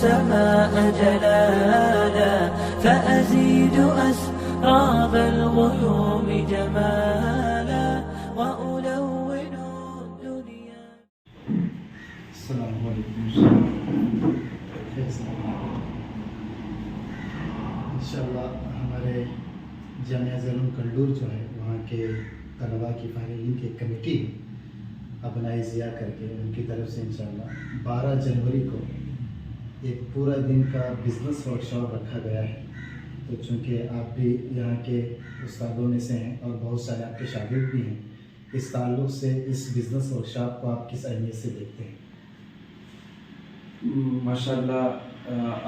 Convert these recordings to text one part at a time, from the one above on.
السماء جلالا فأزيد أسراب الغيوم جمالا وألون الدنيا. السلام علیکم. انشاءاللہ ہمارے جامعہ زیرالعلوم کنڈور جو ہے وہاں کے طلباء کی فارغین کی کمیٹی ابنائے ضیاء کر کے ان کی طرف سے انشاءاللہ 12 جنوری کو ایک پورا دن کا بزنس ورکشاپ رکھا گیا ہے. تو چونکہ آپ بھی یہاں کے استادوں میں سے ہیں اور بہت سارے آپ کے شاگرد بھی ہیں, اس تعلق سے اس بزنس ورکشاپ کو آپ کس اہمیت سے دیکھتے ہیں؟ ماشاءاللہ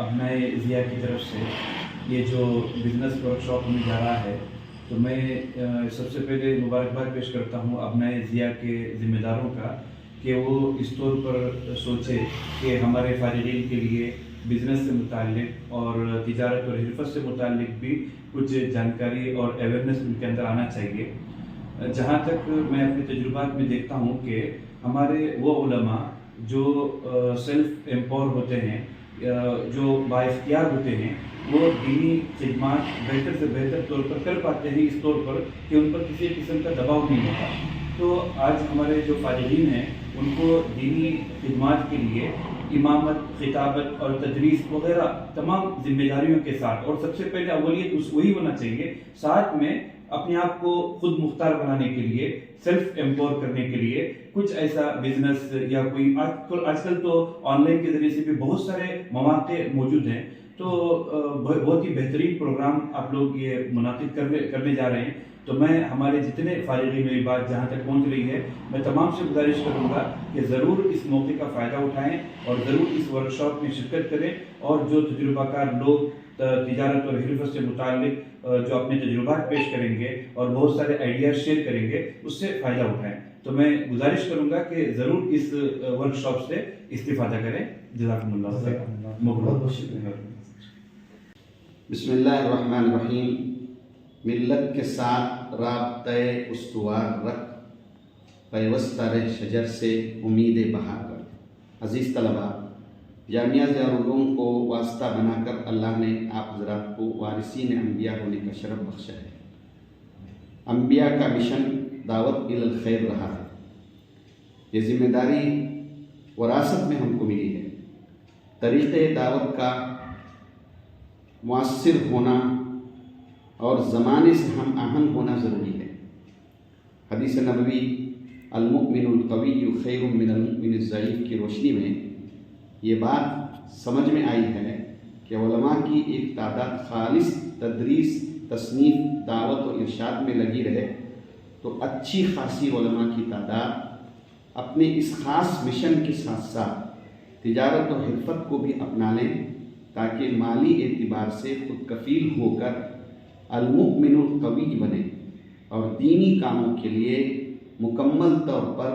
ابنائے ضیاء کی طرف سے یہ جو بزنس ورکشاپ ہونے جا رہا ہے, تو میں سب سے پہلے مبارکباد پیش کرتا ہوں ابنائے ضیاء کے ذمہ داروں کا کہ وہ اس طور پر سوچے کہ ہمارے فارغین کے لیے بزنس سے متعلق اور تجارت اور حرفت سے متعلق بھی کچھ جانکاری اور اویئرنیس ان کے اندر آنا چاہیے. جہاں تک میں اپنے تجربات میں دیکھتا ہوں کہ ہمارے وہ علماء جو سیلف ایمپاور ہوتے ہیں, جو بااختیار ہوتے ہیں, وہ دینی خدمات بہتر سے بہتر طور پر کر پاتے ہیں, اس طور پر کہ ان پر کسی قسم کا دباؤ نہیں ہوتا. تو آج ہمارے جو فارغین ہیں ان کو دینی خدمات کے لیے امامت, خطابت اور تدریس وغیرہ تمام ذمہ داریوں کے ساتھ, اور سب سے پہلے اولیت وہی ہونا چاہیے, ساتھ میں اپنے آپ کو خود مختار بنانے کے لیے, سیلف ایمپاور کرنے کے لیے کچھ ایسا بزنس یا کوئی آج کل تو آن لائن کے ذریعے سے بھی بہت سارے مواقع موجود ہیں. تو بہت ہی بہترین پروگرام آپ لوگ یہ منعقد کرنے جا رہے ہیں. تو میں ہمارے جتنے فارغین, میری بات جہاں تک پہنچ رہی ہے, میں تمام سے گزارش کروں گا کہ ضرور اس موقع کا فائدہ اٹھائیں اور ضرور اس ورکشاپ میں شرکت کریں, اور جو تجربہ کار لوگ تجارت اور حرفت سے متعلق جو اپنے تجربات پیش کریں گے اور بہت سارے آئیڈیاز شیئر کریں گے, اس سے فائدہ اٹھائیں. تو میں گزارش کروں گا کہ ضرور اس ورکشاپ سے استفادہ کریں. جزاکم اللہ خیر. بہت شکریہ. بسم اللہ الرحمن الرحیم. ملت کے ساتھ رابطہ استوار رکھ, پیوستہ رہ شجر سے امید بہار رکھ. عزیز طلباء, جامعہ زیرالعلوم کو واسطہ بنا کر اللہ نے آپ حضرات کو وارثین انبیاء ہونے کا شرف بخشا ہے. انبیاء کا مشن دعوت الی الخیر رہا ہے. یہ ذمہ داری وراثت میں ہم کو ملی ہے. طریقۂ دعوت کا مؤثر ہونا اور زمانے سے ہم آہنگ ہونا ضروری ہے. حدیث نبوی المؤمن القوی خیر من المؤمن الضعیف کی روشنی میں یہ بات سمجھ میں آئی ہے کہ علماء کی ایک تعداد خالص تدریس, تصنیف, دعوت و ارشاد میں لگی رہے تو اچھی خاصی علماء کی تعداد اپنے اس خاص مشن کے ساتھ ساتھ تجارت و حرفت کو بھی اپنا لیں, تاکہ مالی اعتبار سے خود کفیل ہو کر المؤمن القوی بنے اور دینی کاموں کے لیے مکمل طور پر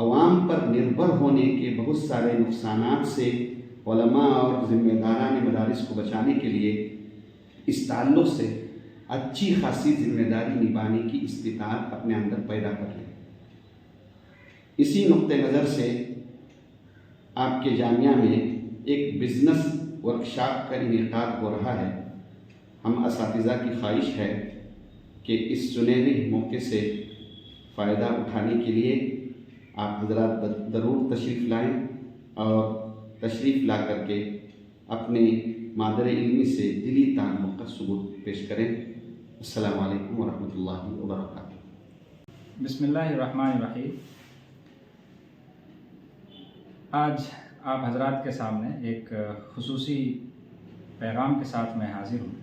عوام پر نربھر ہونے کے بہت سارے نقصانات سے علماء اور ذمہ داران مدارس کو بچانے کے لیے اس تعلق سے اچھی خاصی ذمہ داری نبھانے کی استطاعت اپنے اندر پیدا کر لیں. اسی نقطہ نظر سے آپ کے جامعہ میں ایک بزنس ورکشاپ کا انعقاد ہو رہا ہے. ہم اساتذہ کی خواہش ہے کہ اس سنہری موقع سے فائدہ اٹھانے کے لیے آپ حضرات ضرور تشریف لائیں اور تشریف لا کر کے اپنے مادر علمی سے دلی تعلق کا ثبوت پیش کریں. السلام علیکم ورحمۃ اللہ وبرکاتہ. بسم اللہ الرحمن الرحیم. آج آپ حضرات کے سامنے ایک خصوصی پیغام کے ساتھ میں حاضر ہوں.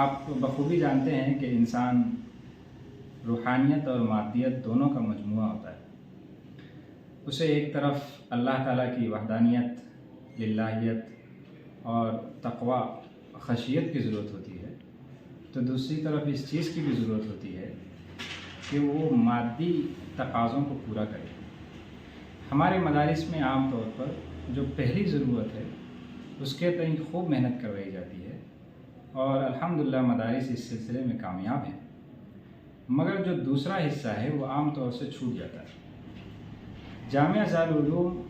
آپ بخوبی جانتے ہیں کہ انسان روحانیت اور مادیت دونوں کا مجموعہ ہوتا ہے. اسے ایک طرف اللہ تعالیٰ کی وحدانیت, للہیت اور تقوی, خشیت کی ضرورت ہوتی ہے, تو دوسری طرف اس چیز کی بھی ضرورت ہوتی ہے کہ وہ مادی تقاضوں کو پورا کرے. ہمارے مدارس میں عام طور پر جو پہلی ضرورت ہے اس کے تئیں خوب محنت کروائی جاتی ہے اور الحمدللہ مدارس اس سلسلے میں کامیاب ہیں, مگر جو دوسرا حصہ ہے وہ عام طور سے چھوٹ جاتا ہے. جامعہ زیرالعلوم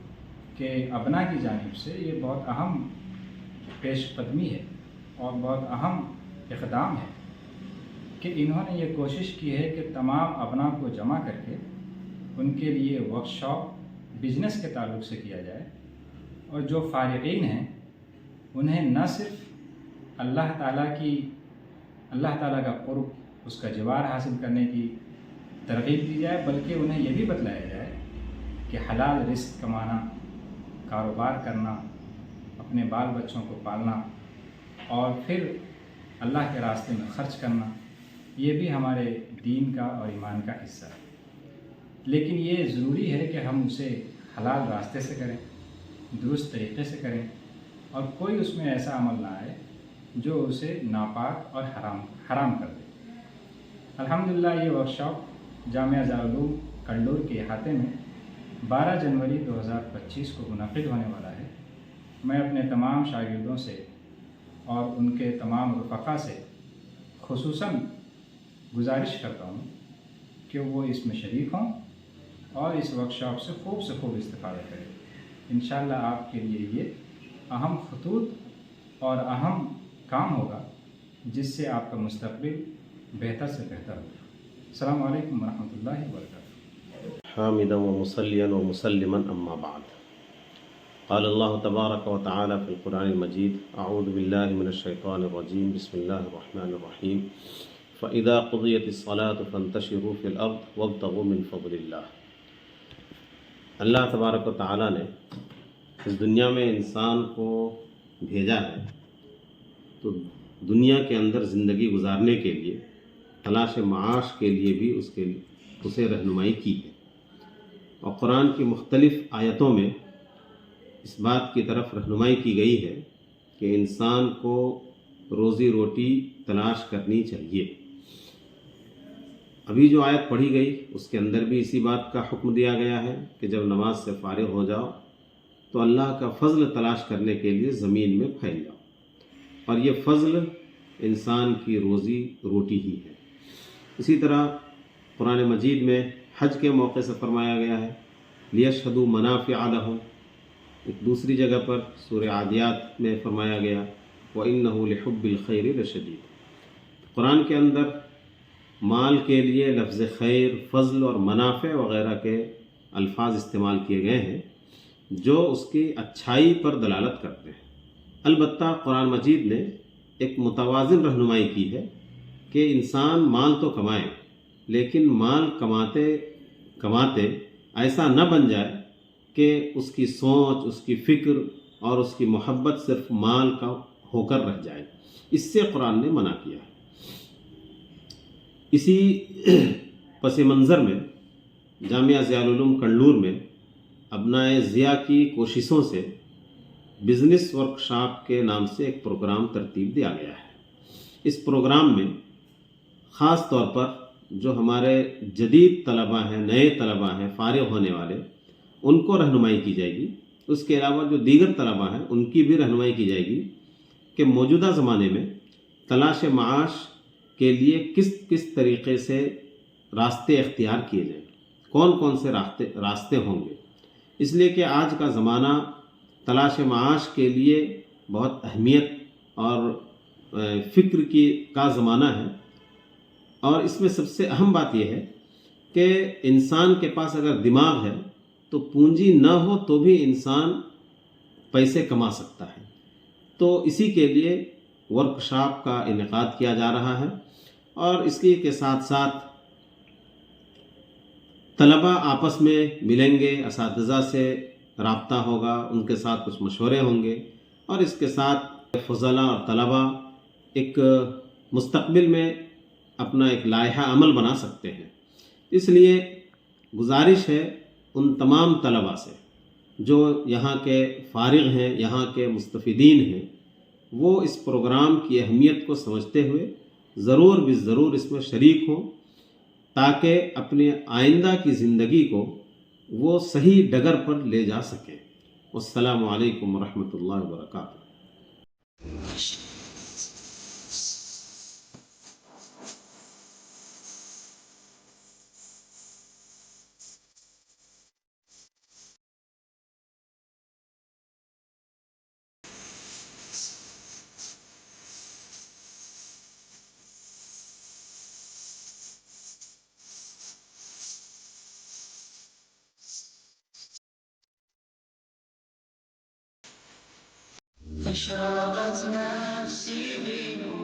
کہ ابنا کی جانب سے یہ بہت اہم پیش قدمی ہے اور بہت اہم اقدام ہے کہ انہوں نے یہ کوشش کی ہے کہ تمام ابنا کو جمع کر کے ان کے لیے ورکشاپ بزنس کے تعلق سے کیا جائے، اور جو فارغین ہیں انہیں نہ صرف اللہ تعالیٰ کا قرب، اس کا جوار حاصل کرنے کی ترغیب دی جائے، بلکہ انہیں یہ بھی بتلایا جائے کہ حلال رزق کمانا، کاروبار کرنا، اپنے بال بچوں کو پالنا اور پھر اللہ کے راستے میں خرچ کرنا، یہ بھی ہمارے دین کا اور ایمان کا حصہ ہے۔ لیکن یہ ضروری ہے کہ ہم اسے حلال راستے سے کریں، درست طریقے سے کریں، اور کوئی اس میں ایسا عمل نہ آئے جو اسے ناپاک اور حرام کر دے۔ الحمدللہ یہ ورکشاپ جامعہ دارالعلوم کلڈور کے احاطے میں 12 جنوری 2025 کو منعقد ہونے والا ہے۔ میں اپنے تمام شاگردوں سے اور ان کے تمام رفقا سے خصوصاً گزارش کرتا ہوں کہ وہ اس میں شریک ہوں اور اس ورکشاپ سے خوب استفادہ کریں۔ انشاءاللہ آپ کے لیے یہ اہم خطوط اور اہم کام ہوگا جس سے آپ کا مستقبل بہتر سے بہتر ہوگا۔ السلام علیکم ورحمۃ اللہ وبرکاتہ۔ حامدا ومصليا ومسلما أما بعد، قال الله تبارك وتعالى في القرآن المجيد: أعوذ بالله من الشيطان الرجيم، بسم الله الرحمن الرحيم، فإذا قضيت الصلاة فانتشروا في الأرض وابتغوا من فضل الله۔ اللہ تبارک و تعالیٰ نے اس دنیا میں انسان کو بھیجا ہے تو دنیا کے اندر زندگی گزارنے کے لیے، تلاش معاش کے لیے بھی اسے رہنمائی کی ہے، اور قرآن کی مختلف آیتوں میں اس بات کی طرف رہنمائی کی گئی ہے کہ انسان کو روزی روٹی تلاش کرنی چاہیے۔ ابھی جو آیت پڑھی گئی اس کے اندر بھی اسی بات کا حکم دیا گیا ہے کہ جب نماز سے فارغ ہو جاؤ تو اللہ کا فضل تلاش کرنے کے لیے زمین میں پھیل جاؤ، اور یہ فضل انسان کی روزی روٹی ہی ہے۔ اسی طرح قرآن مجید میں حج کے موقع سے فرمایا گیا ہے لیشہدوا منافع لہم۔ ایک دوسری جگہ پر سورہ عادیات میں فرمایا گیا وَإِنَّهُ لِحُبِّ الْخَيْرِ لَشَدِيدٌ۔ قرآن کے اندر مال کے لیے لفظ خیر، فضل اور منافع وغیرہ کے الفاظ استعمال کیے گئے ہیں جو اس کی اچھائی پر دلالت کرتے ہیں۔ البتہ قرآن مجید نے ایک متوازن رہنمائی کی ہے کہ انسان مال تو کمائے، لیکن مال کماتے کماتے ایسا نہ بن جائے کہ اس کی سوچ، اس کی فکر اور اس کی محبت صرف مال کا ہو کر رہ جائے۔ اس سے قرآن نے منع کیا ہے۔ اسی پس منظر میں جامعہ ضیاء العلوم کلڈور میں ابنائے ضیاء کی کوششوں سے بزنس ورکشاپ کے نام سے ایک پروگرام ترتیب دیا گیا ہے۔ اس پروگرام میں خاص طور پر جو ہمارے جدید طلباء ہیں، نئے طلباء ہیں، فارغ ہونے والے، ان کو رہنمائی کی جائے گی۔ اس کے علاوہ جو دیگر طلباء ہیں ان کی بھی رہنمائی کی جائے گی کہ موجودہ زمانے میں تلاش معاش کے لیے کس طریقے سے راستے اختیار کیے جائیں، کون سے راستے ہوں گے۔ اس لیے کہ آج کا زمانہ تلاش معاش کے لیے بہت اہمیت اور فکر کا زمانہ ہے، اور اس میں سب سے اہم بات یہ ہے کہ انسان کے پاس اگر دماغ ہے تو پونجی نہ ہو تو بھی انسان پیسے کما سکتا ہے۔ تو اسی کے لیے ورکشاپ کا انعقاد کیا جا رہا ہے، اور اس کے ساتھ ساتھ طلباء آپس میں ملیں گے، اساتذہ سے رابطہ ہوگا، ان کے ساتھ کچھ مشورے ہوں گے، اور اس کے ساتھ فضلاء اور طلباء ایک مستقبل میں اپنا ایک لائحہ عمل بنا سکتے ہیں۔ اس لیے گزارش ہے ان تمام طلباء سے جو یہاں کے فارغ ہیں، یہاں کے مستفیدین ہیں، وہ اس پروگرام کی اہمیت کو سمجھتے ہوئے ضرور اس میں شریک ہوں، تاکہ اپنے آئندہ کی زندگی کو وہ صحیح ڈگر پر لے جا سکیں۔ والسلام علیکم ورحمۃ اللہ وبرکاتہ۔ أشرقت نفسي بنور